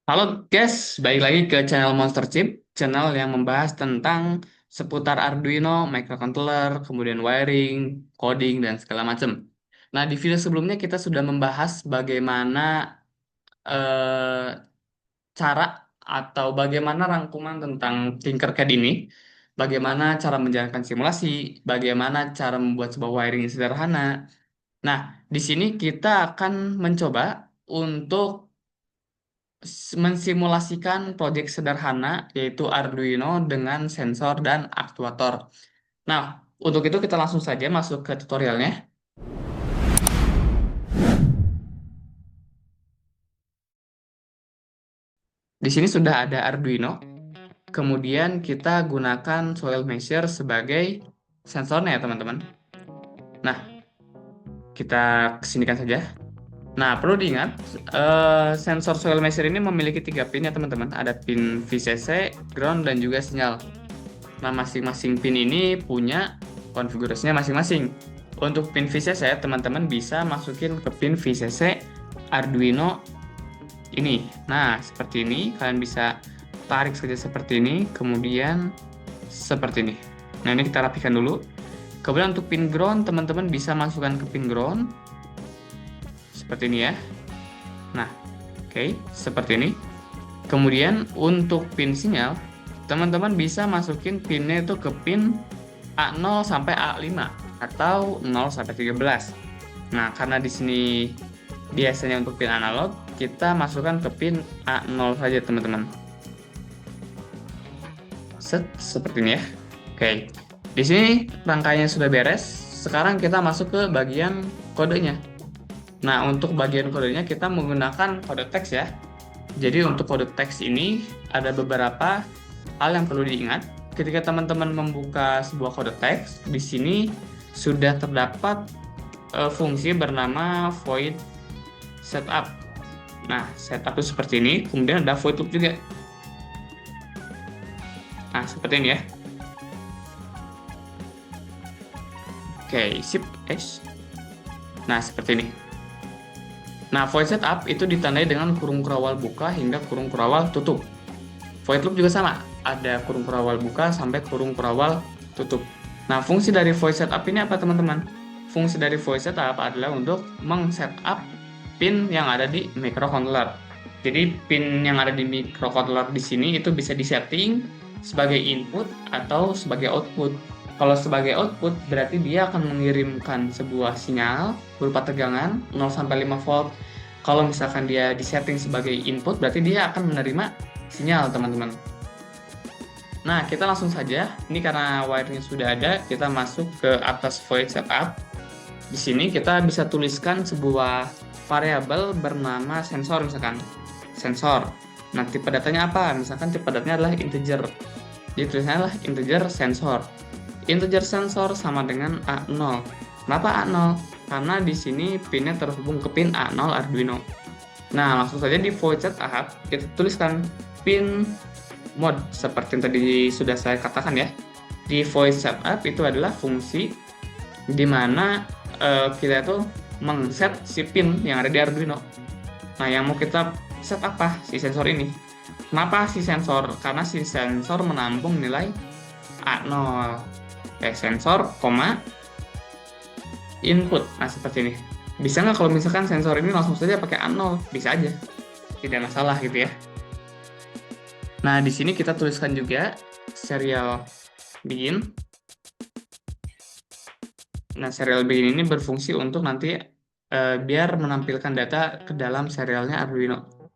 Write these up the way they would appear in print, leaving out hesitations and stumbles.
Halo guys, balik lagi ke channel Monster Chip, channel yang membahas tentang seputar Arduino, microcontroller, kemudian wiring, coding, dan segala macam. Nah, di video sebelumnya kita sudah membahas bagaimana eh, cara atau bagaimana rangkuman tentang Tinkercad ini, bagaimana cara menjalankan simulasi, bagaimana cara membuat sebuah wiring yang sederhana. Nah, di sini kita akan mencoba untuk mensimulasikan proyek sederhana yaitu Arduino dengan sensor dan aktuator. Nah, untuk itu kita langsung saja masuk ke tutorialnya. Di sini sudah ada Arduino, kemudian kita gunakan soil measure sebagai sensornya ya teman-teman. Nah, kita kesinikan saja. Nah, perlu diingat, sensor soil measure ini memiliki tiga pin ya teman-teman. Ada pin VCC, ground, dan juga sinyal. Nah, masing-masing pin ini punya konfigurasinya masing-masing. Untuk pin VCC, teman-teman bisa masukin ke pin VCC Arduino ini. Nah, seperti ini. Kalian bisa tarik saja seperti ini, kemudian seperti ini. Nah, ini kita rapikan dulu. Kemudian untuk pin ground, teman-teman bisa masukkan ke pin ground. Seperti ini ya. Nah, oke, seperti ini. Kemudian untuk pin sinyal, teman-teman bisa masukin pinnya itu ke pin A0 sampai A5 atau 0 sampai 13. Nah, karena di sini biasanya untuk pin analog, kita masukkan ke pin A0 saja, teman-teman. Seperti ini ya. Oke. Di sini rangkaiannya sudah beres. Sekarang kita masuk ke bagian kodenya. Nah, untuk bagian kodenya kita menggunakan kode teks ya. Jadi untuk kode teks ini ada beberapa hal yang perlu diingat. Ketika teman-teman membuka sebuah kode teks, di sini sudah terdapat fungsi bernama void setup. Nah, setup itu seperti ini. Kemudian ada void loop juga. Nah, seperti ini ya. Oke, sip, guys. Nah, seperti ini. Nah, void setup itu ditandai dengan kurung kurawal buka hingga kurung kurawal tutup. Void loop juga sama, ada kurung kurawal buka sampai kurung kurawal tutup. Nah, fungsi dari void setup ini apa teman-teman? Fungsi dari void setup adalah untuk meng-setup pin yang ada di microcontroller. Jadi pin yang ada di microcontroller di sini itu bisa disetting sebagai input atau sebagai output. Kalau sebagai output berarti dia akan mengirimkan sebuah sinyal berupa tegangan 0 sampai 5 volt. Kalau misalkan dia disetting sebagai input berarti dia akan menerima sinyal, teman-teman. Nah, kita langsung saja. Ini karena wiringnya sudah ada, kita masuk ke atas void setup. Di sini kita bisa tuliskan sebuah variabel bernama sensor, misalkan. Sensor. Nah, tipe datanya apa? Misalkan tipe datanya adalah integer. Jadi tulisannya adalah integer sensor. Integer sensor sama dengan A0. Kenapa A0? Karena di sini pinnya terhubung ke pin A0 Arduino. Nah, langsung saja di void setup kita tuliskan pin mode seperti yang tadi sudah saya katakan ya. Di void setup itu adalah fungsi di mana kita itu mengset si pin yang ada di Arduino. Nah, yang mau kita set apa? Si sensor ini. Kenapa si sensor? Karena si sensor menampung nilai A0. Sensor, input. Nah, seperti ini. Bisa nggak kalau misalkan sensor ini langsung saja pakai A0? Bisa aja. Tidak masalah gitu ya. Nah, di sini kita tuliskan juga serial begin. Nah, serial begin ini berfungsi untuk nanti biar menampilkan data ke dalam serialnya Arduino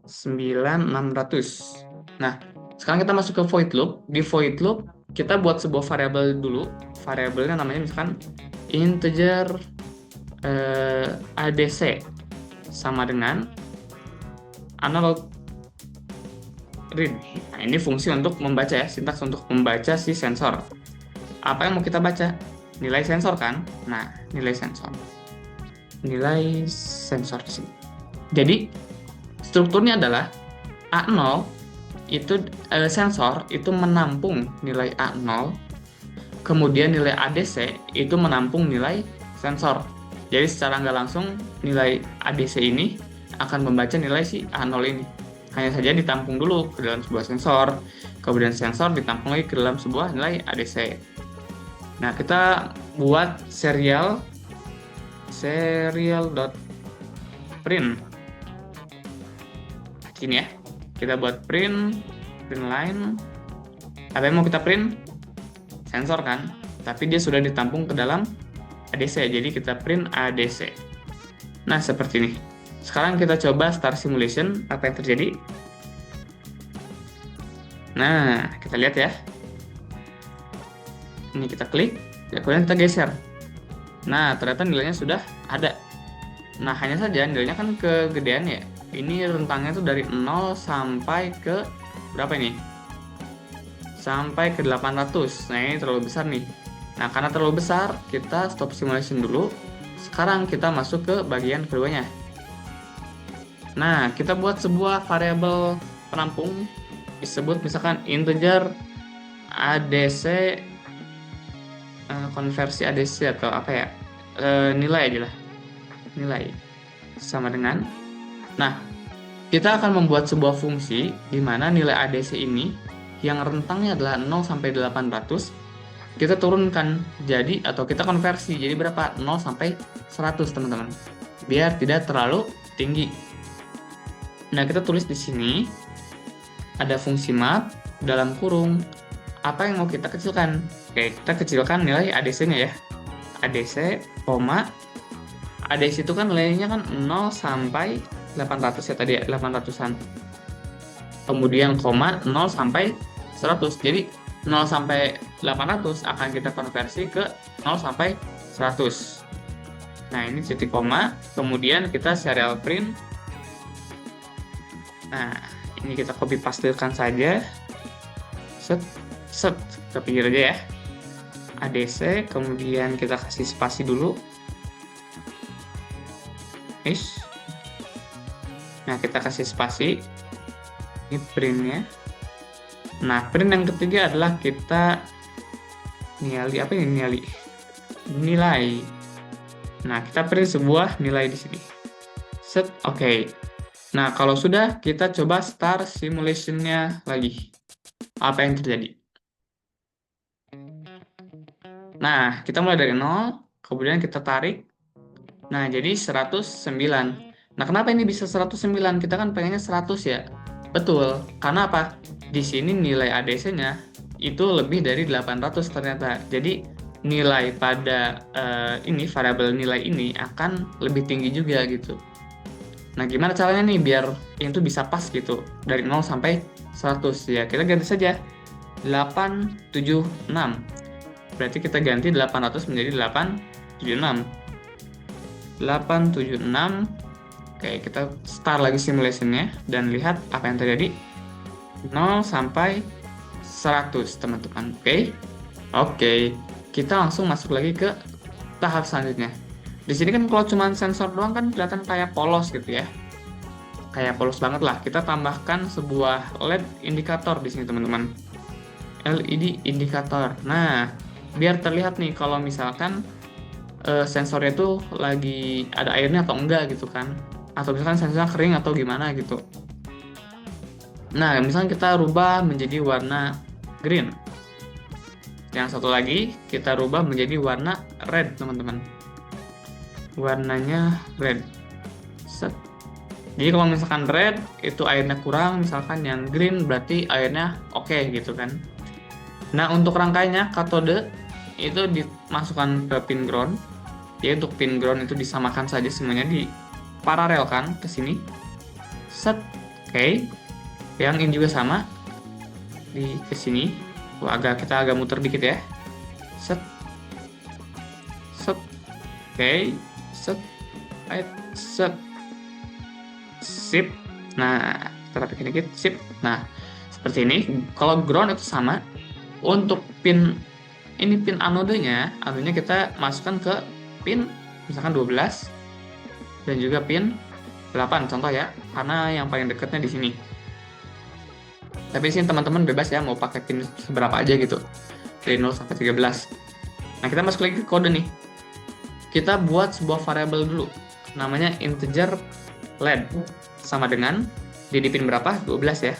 9600. Nah, sekarang kita masuk ke void loop. Di void loop, kita buat sebuah variabel dulu. Variabelnya namanya misalkan integer ADC sama dengan analog read. Nah, ini fungsi untuk membaca ya, sintaks untuk membaca si sensor. Apa yang mau kita baca? Nilai sensor kan? Nah, nilai sensor. Nilai sensor di sini. Jadi, strukturnya adalah A0 itu sensor itu menampung nilai A0, kemudian nilai ADC itu menampung nilai sensor. Jadi secara nggak langsung nilai ADC ini akan membaca nilai si A0 ini. hanya saja ditampung dulu ke dalam sebuah sensor, kemudian sensor ditampung lagi ke dalam sebuah nilai ADC. Nah, kita buat serial.print. Sini ya. Kita buat print line. Apa yang mau kita print? Sensor kan? Tapi dia sudah ditampung ke dalam ADC, jadi kita print ADC. Nah, seperti ini. Sekarang kita coba start simulation, apa yang terjadi? Nah, kita lihat ya. Ini kita klik, kemudian kita geser. Nah, ternyata nilainya sudah ada. Nah, hanya saja nilainya kan kegedean ya. Ini rentangnya tuh dari 0 sampai ke berapa ini? Sampai ke 800. Nah, ini terlalu besar nih. Nah, karena terlalu besar, kita stop simulation dulu. Sekarang kita masuk ke bagian keduanya. Nah, kita buat sebuah variabel penampung, disebut misalkan integer ADC, konversi ADC atau apa ya, nilai aja lah, nilai sama dengan. Nah, kita akan membuat sebuah fungsi di mana nilai ADC ini yang rentangnya adalah 0 sampai 800, kita turunkan jadi, atau kita konversi jadi berapa? 0 sampai 100, teman-teman. Biar tidak terlalu tinggi. Nah, kita tulis di sini ada fungsi map dalam kurung apa yang mau kita kecilkan. Oke, kita kecilkan nilai ADC-nya ya. ADC, koma. ADC itu kan nilainya kan 0 sampai 800 ya tadi ya, 800-an. Kemudian koma 0 sampai 100. Jadi 0 sampai 800 akan kita konversi ke 0 sampai 100. Nah, ini titik koma, kemudian kita serial print. Nah, ini kita copy pastekan saja. Set, ke pinggir aja ya. ADC, kemudian kita kasih spasi dulu. Nah, kita kasih spasi. Ini printnya. Nah, print yang ketiga adalah kita nilai. Nah, kita print sebuah nilai di sini. Set, oke. Nah, kalau sudah, kita coba start simulation-nya lagi. Apa yang terjadi? Nah, kita mulai dari 0, kemudian kita tarik. Nah, jadi 109. Nah, kenapa ini bisa 109? Kita kan pengennya 100 ya. Betul, karena apa? Di sini nilai ADC-nya itu lebih dari 800 ternyata. Jadi, nilai pada ini, variabel nilai ini akan lebih tinggi juga gitu. Nah, gimana caranya nih biar itu bisa pas gitu, dari 0 sampai 100 ya? Kita ganti saja 876. Berarti kita ganti 800 menjadi 876. 876. Oke, kita start lagi simulation-nya dan lihat apa yang terjadi. 0 sampai 100, teman-teman. Oke. Kita langsung masuk lagi ke tahap selanjutnya. Di sini kan kalau cuma sensor doang kan kelihatan kayak polos gitu ya. Kayak polos banget lah. Kita tambahkan sebuah LED indikator di sini, teman-teman. LED indikator. Nah, biar terlihat nih kalau misalkan sensornya itu lagi ada airnya atau enggak gitu kan. Atau misalkan sensornya kering atau gimana gitu. Nah, misalkan kita rubah menjadi warna green. Yang satu lagi kita rubah menjadi warna red, teman-teman. Warnanya red. Set. Jadi kalau misalkan red itu airnya kurang, misalkan yang green berarti airnya oke gitu kan. Nah, untuk rangkainya katode itu dimasukkan ke pin ground. Ya, untuk pin ground itu disamakan saja semuanya, di paralelkan ke sini. Set. Oke. Yang ini juga sama. Di ke sini. Kita agak muter dikit ya. Set. Set. Oke. Set. Set. Sip. Nah, kita rapikan dikit. Sip. Nah, seperti ini. Kalau ground itu sama. Untuk pin ini, pin anodenya kita masukkan ke pin misalkan 12 dan juga pin 8 contoh ya, karena yang paling dekatnya di sini. Tapi di sini teman-teman bebas ya mau pakai pin seberapa aja gitu. Dari 0 sampai 13. Nah, kita masuk lagi ke kode nih. Kita buat sebuah variabel dulu. Namanya integer LED sama dengan di pin berapa? 12 ya.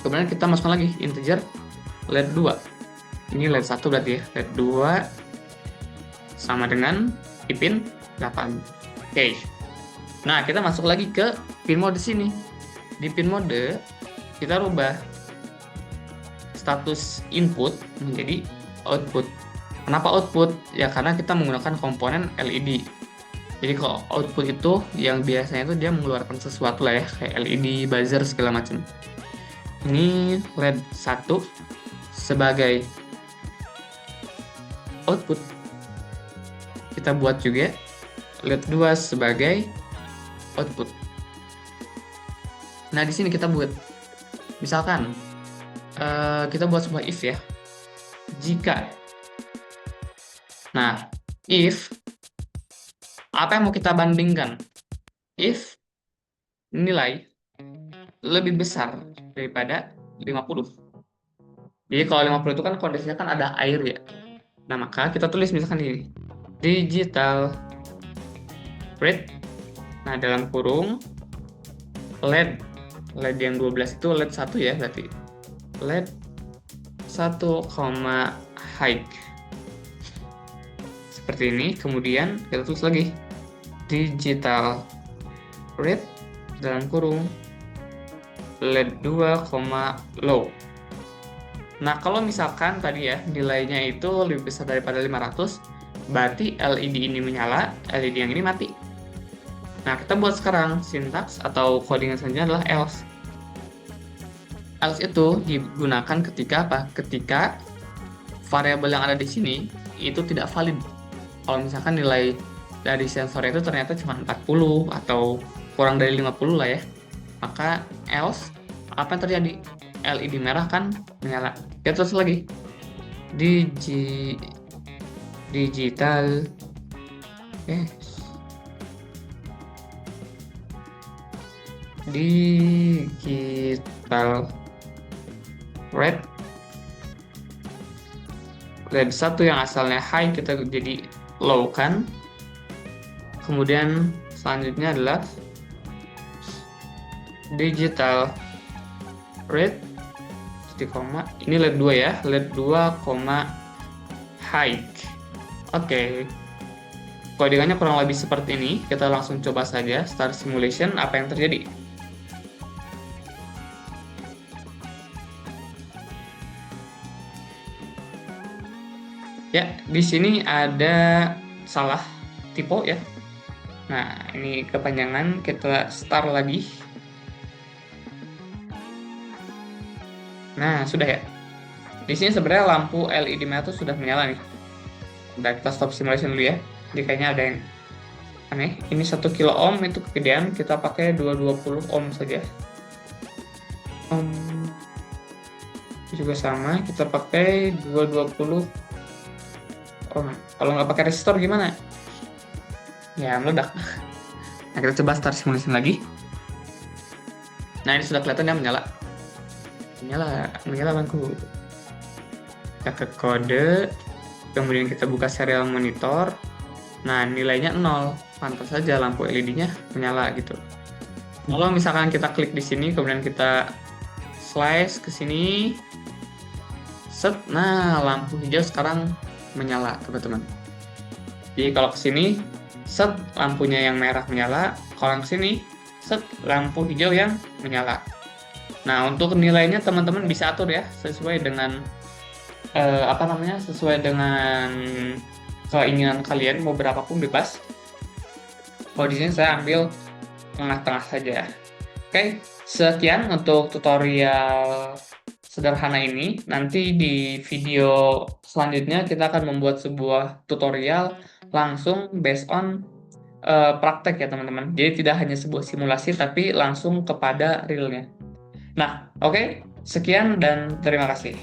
Kemudian kita masukkan lagi integer LED 2. Ini LED 1 berarti ya. LED 2 sama dengan di pin 8. Oke. Nah, kita masuk lagi ke pin mode sini. Di pin mode, kita rubah status input menjadi output. Kenapa output? Ya karena kita menggunakan komponen LED. Jadi kalau output itu yang biasanya itu dia mengeluarkan sesuatu lah ya, kayak LED, buzzer, segala macam. Ini LED 1 sebagai output. Kita buat juga LED 2 sebagai output. Nah, di sini kita buat, misalkan kita buat sebuah if ya. Jika, nah, if apa yang mau kita bandingkan? If nilai lebih besar daripada 50. Jadi kalau 50 itu kan kondisinya kan ada air ya. Nah, maka kita tulis misalkan ini digital rate. Nah, dalam kurung LED yang 12 itu LED 1 ya berarti. LED 1, high. Seperti ini. Kemudian kita tulis lagi digital rate dalam kurung LED 2, low. Nah, kalau misalkan tadi ya nilainya itu lebih besar daripada 500, berarti LED ini menyala, LED yang ini mati. Nah, kita buat sekarang sintaks atau codingan selanjutnya adalah else. Else itu digunakan ketika apa? Ketika variabel yang ada di sini itu tidak valid. Kalau misalkan nilai dari sensor itu ternyata cuma 40 atau kurang dari 50 lah ya, maka else apa yang terjadi? LED merah kan menyala. Kita terus lagi digital digital red LED 1 yang asalnya high kita jadi low kan. Kemudian selanjutnya adalah digital red ini LED 2 ya, LED 2, high. Oke. Codingannya kurang lebih seperti ini. Kita langsung coba saja start simulation apa yang terjadi. Ya, di sini ada salah typo ya. Nah, ini kepanjangan, kita start lagi. Nah, sudah ya. Di sini sebenarnya lampu LED merah itu sudah menyala nih. Udah, kita stop simulation dulu ya. Jadi kayaknya ada yang aneh. Ini 1 kilo ohm itu kegedean, kita pakai 220 ohm saja. Juga sama, kita pakai 220 ohm. Kalau nggak pakai resistor gimana? Ya, meledak. Nah, kita coba start simulation lagi. Nah, ini sudah kelihatan ya menyala. Menyala bangku. Kita ke kode, kemudian kita buka serial monitor. Nah, nilainya 0. Pantas saja lampu LED-nya menyala gitu. Kalau misalkan kita klik di sini, kemudian kita slice ke sini, set, nah lampu hijau sekarang menyala, teman-teman. Jadi kalau ke sini, set, lampunya yang merah menyala. Kalau ke sini, set, lampu hijau yang menyala. Nah, untuk nilainya teman-teman bisa atur ya, sesuai dengan sesuai dengan keinginan kalian, mau berapapun bebas. Kalau di sini saya ambil tengah-tengah saja. Oke, sekian untuk tutorial sederhana ini. Nanti di video selanjutnya kita akan membuat sebuah tutorial langsung based on praktek ya teman-teman. Jadi tidak hanya sebuah simulasi, tapi langsung kepada realnya. Nah, oke, sekian dan terima kasih.